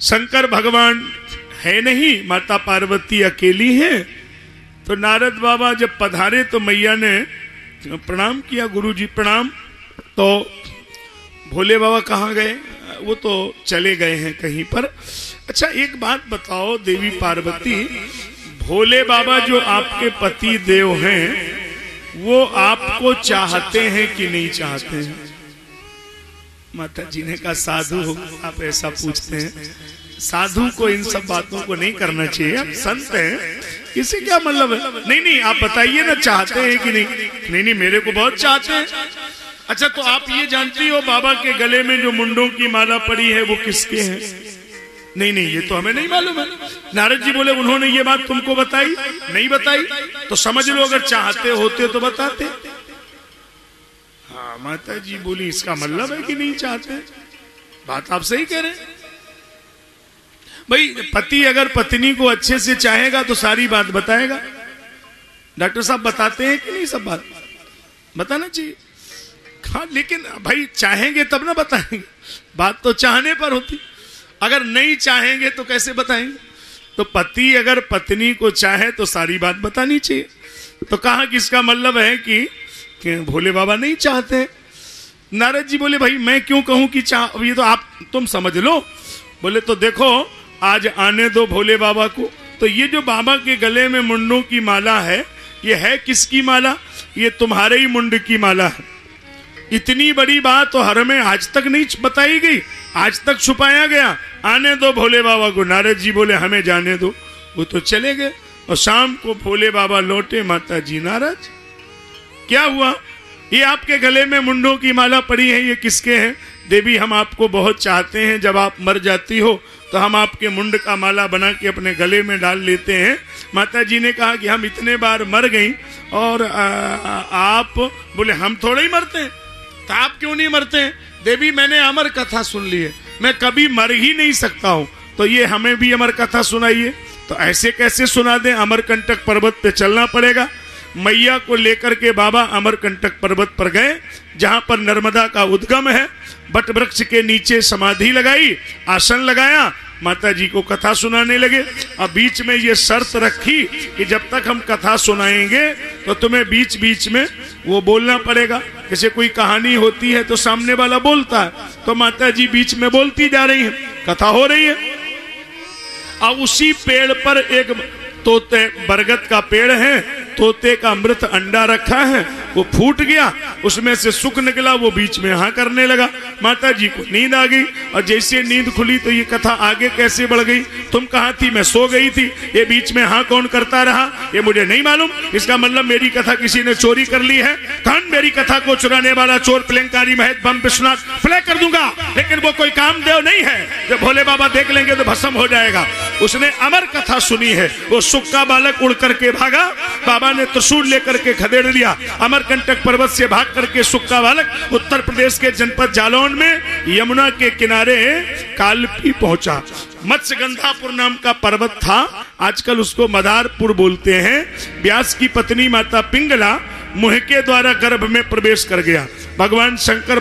शंकर भगवान है नहीं, माता पार्वती अकेली है। तो नारद बाबा जब पधारे तो मैया ने प्रणाम किया, गुरुजी प्रणाम। तो भोले बाबा कहाँ गए? वो तो चले गए हैं कहीं पर। अच्छा एक बात बताओ देवी पार्वती, भोले बाबा जो आपके पति देव हैं वो आपको चाहते हैं कि नहीं चाहते हैं? माता जी ने कहा साधु हो आप ऐसा पूछते हैं, साधु को इन सब बातों को नहीं करना चाहिए, आप संत हैं, इसे क्या मतलब है? नहीं नहीं आप बताइए ना, चाहते हैं कि नहीं? नहीं नहीं मेरे को बहुत चाहते हैं। अच्छा तो आप ये जानती हो बाबा के गले में जो मुंडों की माला पड़ी है वो किसके हैं? नहीं नहीं ये तो हमें नहीं मालूम है। नारद जी बोले उन्होंने ये बात तुमको बताई? नहीं बताई। तो समझ लो अगर चाहते होते तो बताते। हाँ माता जी बोली इसका मतलब है कि नहीं चाहते। बात आप सही कह रहे हैं भाई, पति अगर पत्नी को अच्छे से चाहेगा तो सारी बात बताएगा। डॉक्टर साहब बताते हैं कि नहीं? सब बात बताना चाहिए। हाँ लेकिन भाई चाहेंगे तब ना बताएंगे, बात तो चाहने पर होती। अगर नहीं चाहेंगे तो कैसे बताएंगे? तो पति अगर पत्नी को चाहे तो सारी बात बतानी चाहिए। तो कहा कि इसका मतलब है कि भोले बाबा नहीं चाहते। नारद जी बोले भाई मैं क्यों कहूं कि चाह, ये तो आप तुम समझ लो। बोले तो देखो आज आने दो भोले बाबा को। तो ये जो बाबा के गले में मुंडों की माला है ये है किसकी माला? ये तुम्हारे ही मुंड की माला है। इतनी बड़ी बात तो हर में आज तक नहीं बताई गई, आज तक छुपाया गया। आने दो भोले बाबा को। नारद जी बोले हमें जाने दो। वो तो चले गए और शाम को भोले बाबा लौटे। माता जी नाराज, क्या हुआ? ये आपके गले में मुंडों की माला पड़ी है, ये किसके हैं? देवी हम आपको बहुत चाहते हैं, जब आप मर जाती हो तो हम आपके मुंड का माला बना के अपने गले में डाल लेते हैं। माता जी ने कहा कि हम इतने बार मर गई और आप बोले हम थोड़े ही मरते हैं। तो आप क्यों नहीं मरते हैं? देवी मैंने अमर कथा सुन ली है, मैं कभी मर ही नहीं सकता हूँ, तो ये हमें भी अमर कथा सुनाइए। तो ऐसे कैसे सुना दें? अमरकंटक पर्वत पे चलना पड़ेगा। मैया को लेकर के बाबा अमरकंटक पर्वत पर गए, जहां पर नर्मदा का उद्गम है। बट वृक्ष के नीचे समाधि लगाई, आसन लगाया, माता जी को कथा सुनाने लगे। अब बीच में ये शर्त रखी कि जब तक हम कथा सुनाएंगे तो तुम्हें बीच बीच में वो बोलना पड़ेगा। जैसे कोई कहानी होती है तो सामने वाला बोलता है, तो माता जी बीच में बोलती जा रही है, कथा हो रही है। अब उसी पेड़ पर एक तोते, बरगद का पेड़ है, तोते का मृत अंडा रखा है, वो फूट गया, उसमें से सुख निकला, वो बीच में हाँ करने लगा। माता जी को नींद आ गई और जैसे नींद खुली तो ये कथा आगे कैसे बढ़ गई? तुम कहाँ थी? मैं सो गई थी। ये बीच में हाँ कौन करता रहा ये मुझे नहीं मालूम। इसका मतलब मेरी कथा किसी ने चोरी कर ली है। कौन मेरी कथा को चुराने वाला चोर? प्लेंकारी महत बम विश्वनाथ प्ले कर दूंगा, लेकिन वो कोई कामदेव नहीं है, जब भोले बाबा देख लेंगे तो भस्म हो जाएगा। उसने अमर कथा सुनी है। वो सुख का बालक उड़ करके भागा, बाबा ने त्रिशूल लेकर के खदेड़ लिया। अमरकंटक पर्वत से भाग करके सुख का बालक उत्तर प्रदेश के जनपद जालौन में यमुना के किनारे कालपी पहुंचा। मत्स्यगंधापुर नाम का पर्वत था, आजकल उसको मदारपुर बोलते हैं। व्यास की पत्नी माता पिंगला मुंह के द्वारा गर्भ में प्रवेश कर गया। भगवान शंकर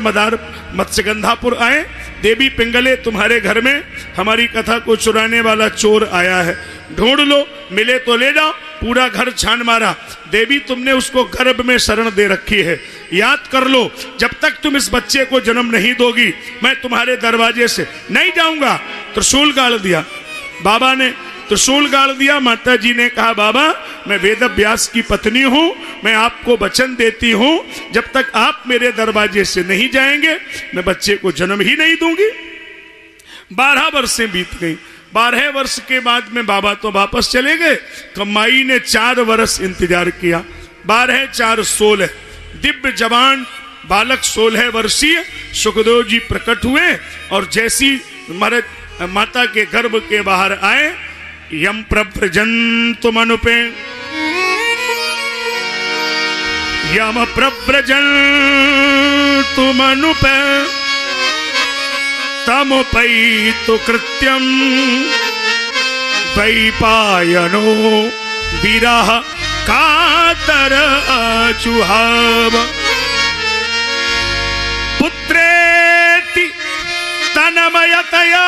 मत्स्यगंधापुर आए। देवी पिंगले तुम्हारे घर में हमारी कथा को चुराने वाला चोर आया है, ढूंढ लो, मिले तो ले जाओ। पूरा घर छान मारा। देवी तुमने उसको गर्भ में शरण दे रखी है, याद कर लो, जब तक तुम इस बच्चे को जन्म नहीं दोगी मैं तुम्हारे दरवाजे से नहीं जाऊंगा। त्रिशूल गाड़ दिया। बाबा ने त्रिशूल गाड़ दिया। माता जी ने कहा बाबा मैं वेद व्यास की पत्नी हूं, मैं आपको वचन देती हूं जब तक आप मेरे दरवाजे से नहीं जाएंगे मैं बच्चे को जन्म ही नहीं दूंगी। 12 वर्षें बीत गई। 12 वर्ष के बाद में बाबा तो वापस चले गए। कमाई ने 4 वर्ष इंतजार किया। 12 4 16 दिव्य जवान बालक 16 वर्षीय सुखदेव जी प्रकट हुए और जैसी माता के गर्भ के बाहर आए, यम प्रव्रजन्तु मनुपे, यम प्रव्रजन्तु मनुपे, तमुपैतु कृत्यं वैपायनो विरह कातर अचुहाव। पुत्रेति तन्मयतया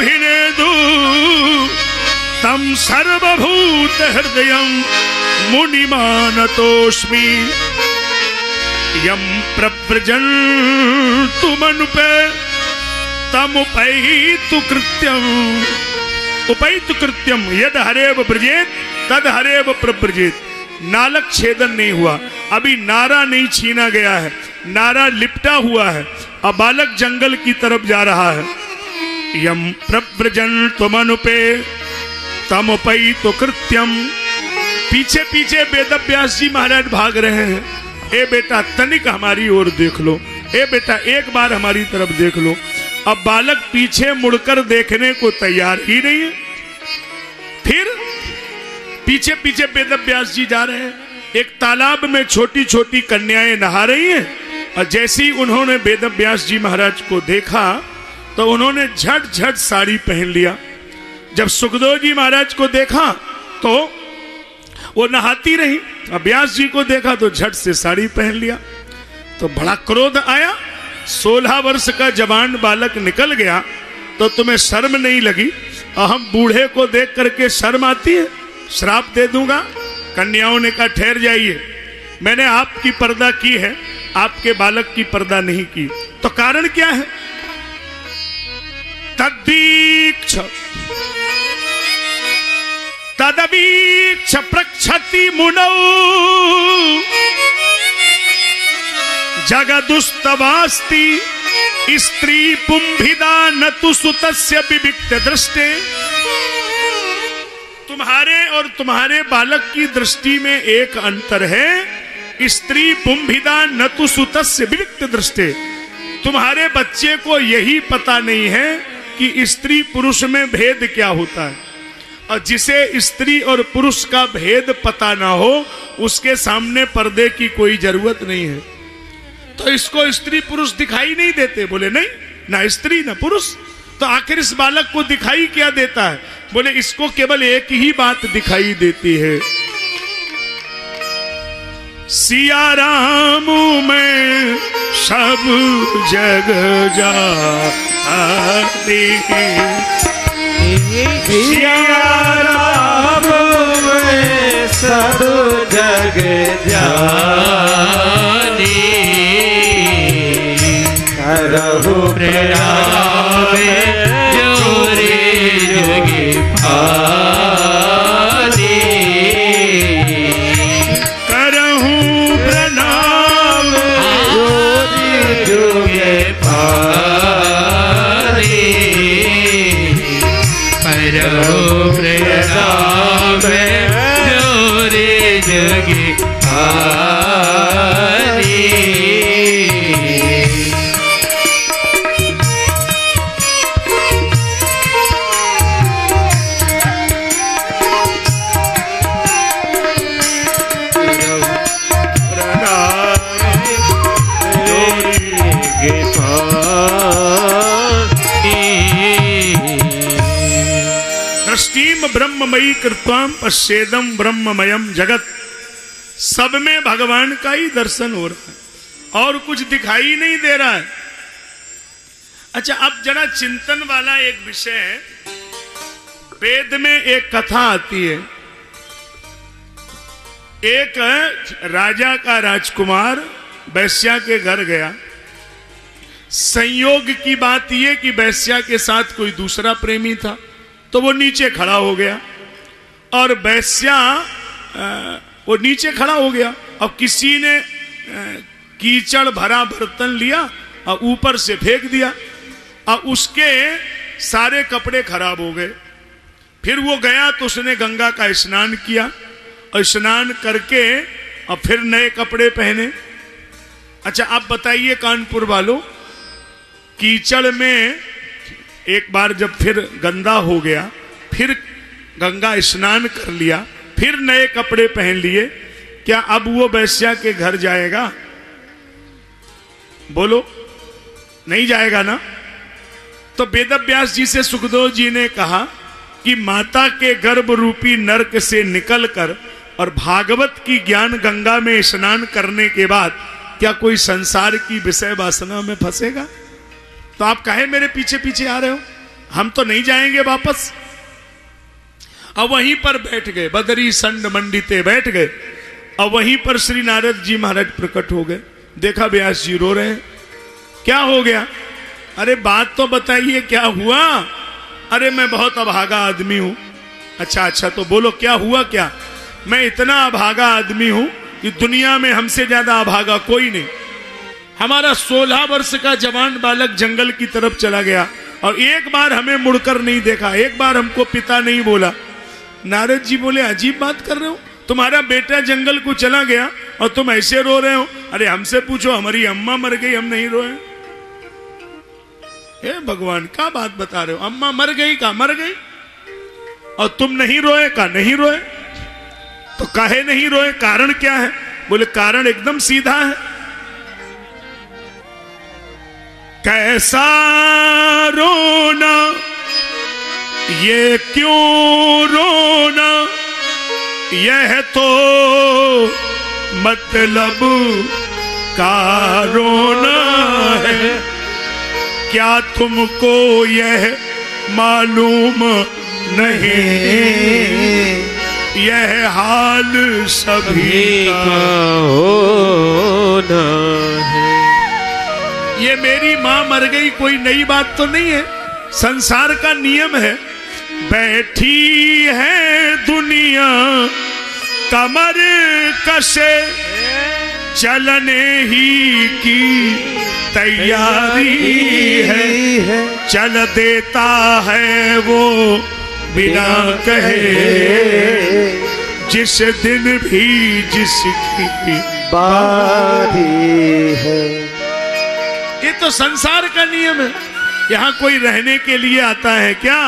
अभिनेदु तम सर्वभूत हृदयं मुनिमानतोस्मि यम प्रव्रजन्तु मनुपे तमुपैतु कृत्यम यद हरेव ब्रजेत तद हरेव प्रव्रजेत। नालक छेदन नहीं हुआ, अभी नारा नहीं छीना गया है, नारा लिपटा हुआ है। अब बालक जंगल की तरफ जा रहा है। यम प्रव्रजन्तु मनुपे तमुपैतु कृत्यम। पीछे पीछे वेदव्यास जी महाराज भाग रहे हैं। ए बेटा तनिक हमारी ओर देख लो, ए बेटा एक बार हमारी तरफ देख लो। अब बालक पीछे मुड़कर देखने को तैयार ही नहीं है। फिर पीछे पीछे वेदव्यास जी जा रहे हैं। एक तालाब में छोटी छोटी कन्याएं नहा रही हैं और जैसे ही उन्होंने वेदव्यास जी महाराज को देखा तो उन्होंने झट झट साड़ी पहन लिया। जब सुखदेव जी महाराज को देखा तो वो नहाती रही, अब व्यास जी को देखा तो झट से साड़ी पहन लिया। तो बड़ा क्रोध आया। 16 वर्ष का जवान बालक निकल गया तो तुम्हें शर्म नहीं लगी? और हम बूढ़े को देख करके शर्म आती है? श्राप दे दूंगा। कन्याओं ने कहा ठहर जाइए, मैंने आपकी पर्दा की है, आपके बालक की पर्दा नहीं की। तो कारण क्या है? तदवीक्ष प्रक्षति मुनौ जगदुस्तवास्ति स्त्री पुंभिदा न तु सुतस्य विविक्त दृष्टे। तुम्हारे और तुम्हारे बालक की दृष्टि में एक अंतर है। स्त्री पुंभिदा न तु सुतस्य विविक्त दृष्टे। तुम्हारे बच्चे को यही पता नहीं है कि स्त्री पुरुष में भेद क्या होता है, और जिसे स्त्री और पुरुष का भेद पता ना हो उसके सामने पर्दे की कोई जरूरत नहीं है। तो इसको स्त्री पुरुष दिखाई नहीं देते? बोले नहीं, ना स्त्री ना पुरुष। तो आखिर इस बालक को दिखाई क्या देता है? बोले इसको केवल एक ही बात दिखाई देती है। सिया राम में सब जग जाती, सिया राम में सब जग जानी, करहु प्रणाम जोरे जोगी भानी, करहु प्रणाम जोरे जोगे भानी, करहु प्रणाम जोरे जोगी भानी। दृष्टिम ब्रह्ममयी कृत्वाम पश्येदम ब्रह्ममयम जगत। सब में भगवान का ही दर्शन हो रहा है और कुछ दिखाई नहीं दे रहा है। अच्छा, अब जरा चिंतन वाला एक विषय है। वेद में एक कथा आती है। एक राजा का राजकुमार वैश्या के घर गया। संयोग की बात यह कि वैश्या के साथ कोई दूसरा प्रेमी था, तो वो नीचे खड़ा हो गया और वैश्या वो नीचे खड़ा हो गया और किसी ने कीचड़ भरा बर्तन लिया और ऊपर से फेंक दिया और उसके सारे कपड़े खराब हो गए। फिर वो गया तो उसने गंगा का स्नान किया और स्नान करके और फिर नए कपड़े पहने। अच्छा, आप बताइए कानपुर वालों, कीचड़ में एक बार जब फिर गंदा हो गया, फिर गंगा स्नान कर लिया, फिर नए कपड़े पहन लिए, क्या अब वो वैश्या के घर जाएगा? बोलो, नहीं जाएगा ना। तो वेदव्यास जी से सुखदेव जी ने कहा कि माता के गर्भ रूपी नरक से निकलकर और भागवत की ज्ञान गंगा में स्नान करने के बाद क्या कोई संसार की विषय वासना में फंसेगा? तो आप काहे मेरे पीछे पीछे आ रहे हो? हम तो नहीं जाएंगे वापस। अब वहीं पर बैठ गए, बदरी संड मंडिते बैठ गए। अब वहीं पर श्री नारद जी महाराज प्रकट हो गए। देखा व्यास जी रो रहे हैं, क्या हो गया? अरे बात तो बताइए, क्या हुआ? अरे मैं बहुत अभागा आदमी हूं। अच्छा तो बोलो क्या हुआ? क्या? मैं इतना अभागा आदमी हूं कि दुनिया में हमसे ज्यादा अभागा कोई नहीं। हमारा 16 वर्ष का जवान बालक जंगल की तरफ चला गया और एक बार हमें मुड़कर नहीं देखा, एक बार हमको पिता नहीं बोला। नारद जी बोले, अजीब बात कर रहे हो, तुम्हारा बेटा जंगल को चला गया और तुम ऐसे रो रहे हो। अरे हमसे पूछो, हमारी अम्मा मर गई, हम नहीं रोए। हे भगवान, क्या बात बता रहे हो? अम्मा मर गई? का मर गई? और तुम नहीं रोए? का नहीं रोए? तो काहे नहीं रोए? कारण क्या है? बोले कारण एकदम सीधा है। कैसा रोना, ये क्यों रोना, यह तो मतलब का रोना है। क्या तुमको यह मालूम नहीं, यह हाल सभी का होना है। ये मेरी माँ मर गई कोई नई बात तो नहीं है, संसार का नियम है। बैठी है दुनिया कमर कसे, चलने ही की तैयारी है। चल देता है वो बिना कहे, जिस दिन भी जिसकी बारी है। ये तो संसार का नियम है। यहाँ कोई रहने के लिए आता है क्या?